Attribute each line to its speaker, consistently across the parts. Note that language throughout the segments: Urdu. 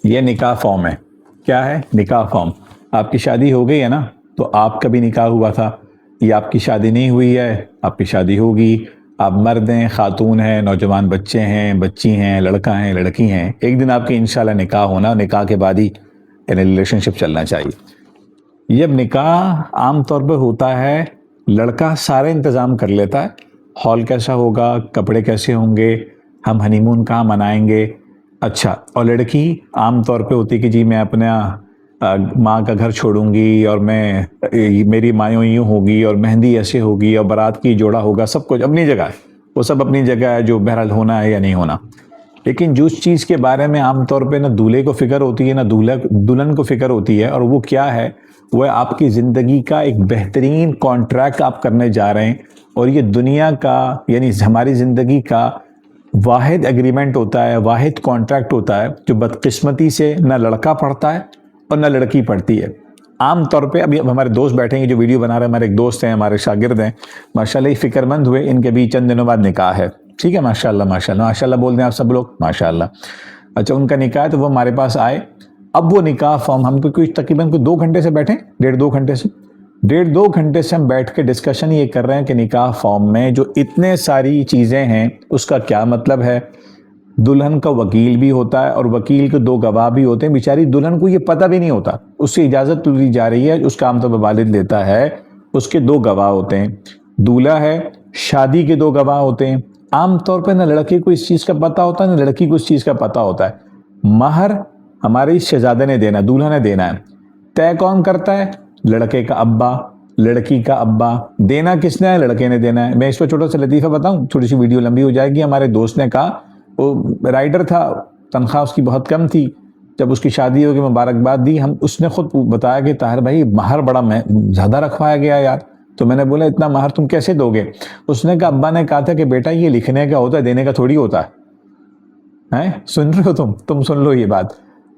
Speaker 1: یہ نکاح فارم ہے. کیا ہے نکاح فارم؟ آپ کی شادی ہو گئی ہے نا، تو آپ کا بھی نکاح ہوا تھا. یہ آپ کی شادی نہیں ہوئی ہے، آپ کی شادی ہوگی. آپ مرد ہیں، خاتون ہیں، نوجوان بچے ہیں، بچی ہیں، لڑکا ہیں، لڑکی ہیں. ایک دن آپ کی انشاءاللہ نکاح ہونا، نکاح کے بعد ہی ریلیشن شپ چلنا چاہیے. یہ نکاح عام طور پہ ہوتا ہے، لڑکا سارے انتظام کر لیتا ہے. ہال کیسا ہوگا، کپڑے کیسے ہوں گے، ہم ہنی مون کہاں منائیں گے. اچھا، اور لڑکی عام طور پہ ہوتی کہ جی میں اپنا ماں کا گھر چھوڑوں گی، اور میری مایوں یوں ہوگی، اور مہندی ایسے ہوگی، اور بارات کی جوڑا ہوگا. سب کچھ اپنی جگہ ہے، وہ سب اپنی جگہ ہے، جو بہرحال ہونا ہے یا نہیں ہونا. لیکن جس چیز کے بارے میں عام طور پہ نہ دولہے کو فکر ہوتی ہے نہ دلہن کو فکر ہوتی ہے، اور وہ کیا ہے، وہ آپ کی زندگی کا ایک بہترین کانٹریکٹ آپ کرنے جا رہے ہیں. اور یہ دنیا کا، یعنی ہماری زندگی کا واحد ایگریمنٹ ہوتا ہے، واحد کانٹریکٹ ہوتا ہے، جو بدقسمتی سے نہ لڑکا پڑھتا ہے اور نہ لڑکی پڑھتی ہے. عام طور پہ ابھی ہمارے دوست بیٹھیں گے جو ویڈیو بنا رہے ہیں، ہمارے ایک دوست ہیں، ہمارے شاگرد ہیں ماشاءاللہ، یہ فکر مند ہوئے، ان کے بھی چند دنوں بعد نکاح ہے. ٹھیک ہے، ماشاءاللہ ماشاءاللہ ماشاءاللہ بول دیں آپ سب لوگ ماشاءاللہ. اچھا، ان کا نکاح ہے تو وہ ہمارے پاس آئے. اب وہ نکاح فارم ہم کو تقریباً 2 گھنٹے سے بیٹھے، 1.5 گھنٹے سے ہم بیٹھ کے ڈسکشن یہ کر رہے ہیں کہ نکاح فارم میں جو اتنے ساری چیزیں ہیں اس کا کیا مطلب ہے. دلہن کا وکیل بھی ہوتا ہے، اور وکیل کے 2 گواہ بھی ہوتے ہیں. بیچاری دلہن کو یہ پتہ بھی نہیں ہوتا، اس سے اجازت لی جا رہی ہے، اس کا عام طور پر والد لیتا ہے. اس کے 2 گواہ ہوتے ہیں. دولہا ہے، شادی کے 2 گواہ ہوتے ہیں. عام طور پہ نہ لڑکے کو اس چیز کا پتہ ہوتا ہے، نہ لڑکی کو اس چیز کا پتہ ہوتا ہے. مہر ہمارے شہزادے نے دینا، دولہا نے دینا ہے. طے کون کرتا ہے؟ لڑکے کا ابا، لڑکی کا ابا. دینا کس نے ہے؟ لڑکے نے دینا ہے. میں اس پہ چھوٹا سا لطیفہ بتاؤں، تھوڑی سی ویڈیو لمبی ہو جائے گی. ہمارے دوست نے کہا، وہ رائٹر تھا، تنخواہ اس کی بہت کم تھی. جب اس کی شادی ہوگی مبارکباد دی، اس نے خود بتایا کہ طاہر بھائی مہر بڑا زیادہ رکھوایا گیا یار. تو میں نے بولا اتنا مہر تم کیسے دو گے؟ اس نے کہا، ابا نے کہا تھا کہ بیٹا یہ لکھنے کا ہوتا ہے، دینے کا تھوڑی ہوتا ہے. سن رہے ہو تم سن لو یہ بات.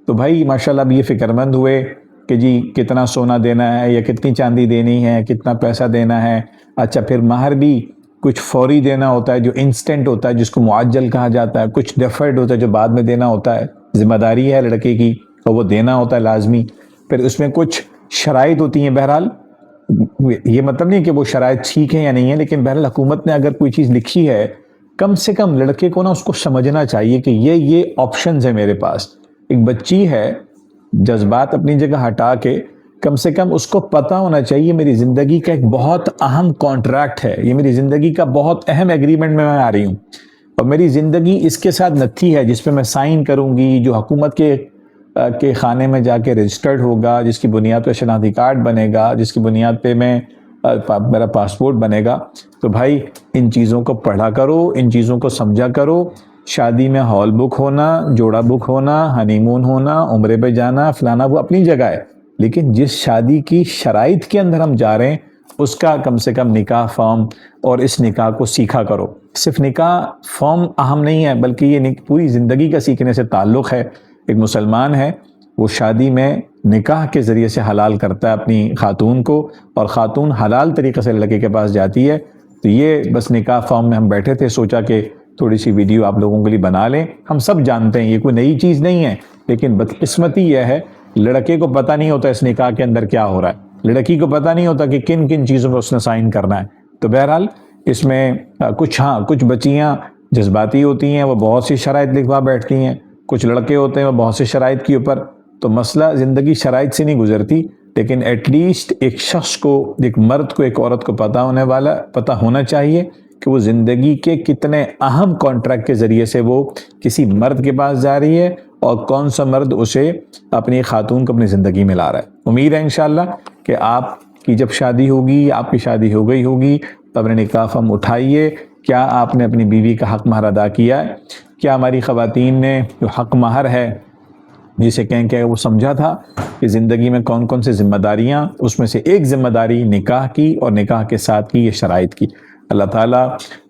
Speaker 1: تو بھائی ماشاءاللہ اب یہ فکر مند ہوئے کہ جی کتنا سونا دینا ہے، یا کتنی چاندی دینی ہے، کتنا پیسہ دینا ہے. اچھا، پھر مہر بھی کچھ فوری دینا ہوتا ہے جو انسٹنٹ ہوتا ہے، جس کو معجل کہا جاتا ہے. کچھ ڈیفرڈ ہوتا ہے جو بعد میں دینا ہوتا ہے. ذمہ داری ہے لڑکے کی اور وہ دینا ہوتا ہے لازمی. پھر اس میں کچھ شرائط ہوتی ہیں. بہرحال یہ مطلب نہیں کہ وہ شرائط ٹھیک ہیں یا نہیں ہیں، لیکن بہرحال حکومت نے اگر کوئی چیز لکھی ہے، کم سے کم لڑکے کو اس کو سمجھنا چاہیے کہ یہ آپشنز ہیں میرے پاس. ایک بچی ہے، جذبات اپنی جگہ ہٹا کے کم سے کم اس کو پتہ ہونا چاہیے میری زندگی کا ایک بہت اہم کانٹریکٹ ہے، یہ میری زندگی کا بہت اہم ایگریمنٹ میں آ رہی ہوں، اور میری زندگی اس کے ساتھ نتھی ہے جس پہ میں سائن کروں گی، جو حکومت کے خانے میں جا کے رجسٹرڈ ہوگا، جس کی بنیاد پہ شناختی کارڈ بنے گا، جس کی بنیاد پہ میرا پاسپورٹ بنے گا. تو بھائی ان چیزوں کو پڑھا کرو، ان چیزوں کو سمجھا کرو. شادی میں ہال بک ہونا، جوڑا بک ہونا، ہنی مون ہونا، عمرے پہ جانا، فلانا، وہ اپنی جگہ ہے. لیکن جس شادی کی شرائط کے اندر ہم جا رہے ہیں اس کا کم سے کم نکاح فارم اور اس نکاح کو سیکھا کرو. صرف نکاح فارم اہم نہیں ہے، بلکہ یہ پوری زندگی کا سیکھنے سے تعلق ہے. ایک مسلمان ہے، وہ شادی میں نکاح کے ذریعے سے حلال کرتا ہے اپنی خاتون کو، اور خاتون حلال طریقے سے لڑکے کے پاس جاتی ہے. تو یہ بس نکاح فارم میں ہم بیٹھے تھے، سوچا کہ تھوڑی سی ویڈیو آپ لوگوں کے لیے بنا لیں. ہم سب جانتے ہیں یہ کوئی نئی چیز نہیں ہے، لیکن بدقسمتی یہ ہے لڑکے کو پتہ نہیں ہوتا اس نکاح کے اندر کیا ہو رہا ہے، لڑکی کو پتہ نہیں ہوتا کہ کن کن چیزوں میں اس نے سائن کرنا ہے. تو بہرحال اس میں کچھ بچیاں جذباتی ہوتی ہیں، وہ بہت سی شرائط لکھوا بیٹھتی ہیں. کچھ لڑکے ہوتے ہیں وہ بہت سی شرائط کے اوپر. تو مسئلہ زندگی شرائط سے نہیں گزرتی، لیکن ایٹ لیسٹ ایک شخص کو، ایک مرد کو، ایک عورت کو پتہ ہونا چاہیے کہ وہ زندگی کے کتنے اہم کانٹریکٹ کے ذریعے سے وہ کسی مرد کے پاس جا رہی ہے، اور کون سا مرد اسے اپنی خاتون کو اپنی زندگی میں لا رہا ہے. امید ہے انشاءاللہ کہ آپ کی جب شادی ہوگی، آپ کی شادی ہو گئی ہوگی، تو اپنے نکاح فارم اٹھائیے. کیا آپ نے اپنی بیوی کا حق مہر ادا کیا ہے؟ کیا ہماری خواتین نے جو حق مہر ہے، جسے کہیں کہ وہ سمجھا تھا کہ زندگی میں کون کون سے ذمہ داریاں، اس میں سے ایک ذمہ داری نکاح کی، اور نکاح کے ساتھ کی یہ شرائط کی. اللہ تعالیٰ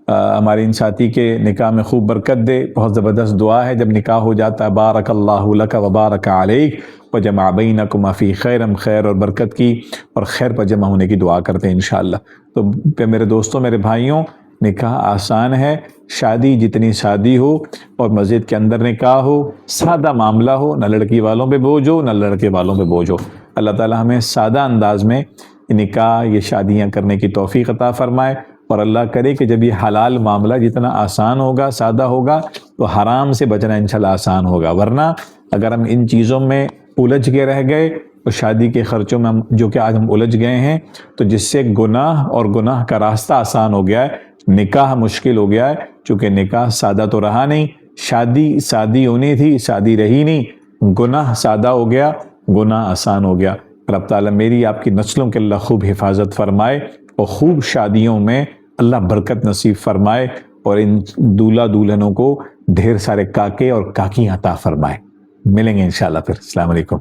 Speaker 1: ہمارے ان ساتھی کے نکاح میں خوب برکت دے. بہت زبردست دعا ہے جب نکاح ہو جاتا ہے، بارک اللہ لک و بارک علیک وجمع بینکما فی خیرم، خیر اور برکت کی اور خیر پر جمع ہونے کی دعا کرتے ہیں انشاءاللہ. تو میرے دوستوں، میرے بھائیوں، نکاح آسان ہے، شادی جتنی شادی ہو اور مسجد کے اندر نکاح ہو، سادہ معاملہ ہو، نہ لڑکی والوں پہ بوجھ ہو نہ لڑکے والوں پہ بوجھ ہو۔ اللہ تعالیٰ ہمیں سادہ انداز میں نکاح یہ شادیاں کرنے کی توفیق عطا فرمائے، اور اللہ کرے کہ جب یہ حلال معاملہ جتنا آسان ہوگا، سادہ ہوگا، تو حرام سے بچنا انشاءاللہ آسان ہوگا۔ ورنہ اگر ہم ان چیزوں میں الجھ کے رہ گئے تو شادی کے خرچوں میں جو کہ آج ہم الجھ گئے ہیں، تو جس سے گناہ اور گناہ کا راستہ آسان ہو گیا ہے، نکاح مشکل ہو گیا ہے، چونکہ نکاح سادہ تو رہا نہیں، شادی ہونی تھی، شادی رہی نہیں، گناہ سادہ ہو گیا، گناہ آسان ہو گیا۔ رب تعالیٰ میری آپ کی نسلوں کے اللہ خوب حفاظت فرمائے اور خوب شادیوں میں اللہ برکت نصیب فرمائے، اور ان دولہا دلہنوں کو ڈھیر سارے کاکے اور کاکیاں عطا فرمائے۔ ملیں گے انشاءاللہ پھر۔ السلام علیکم۔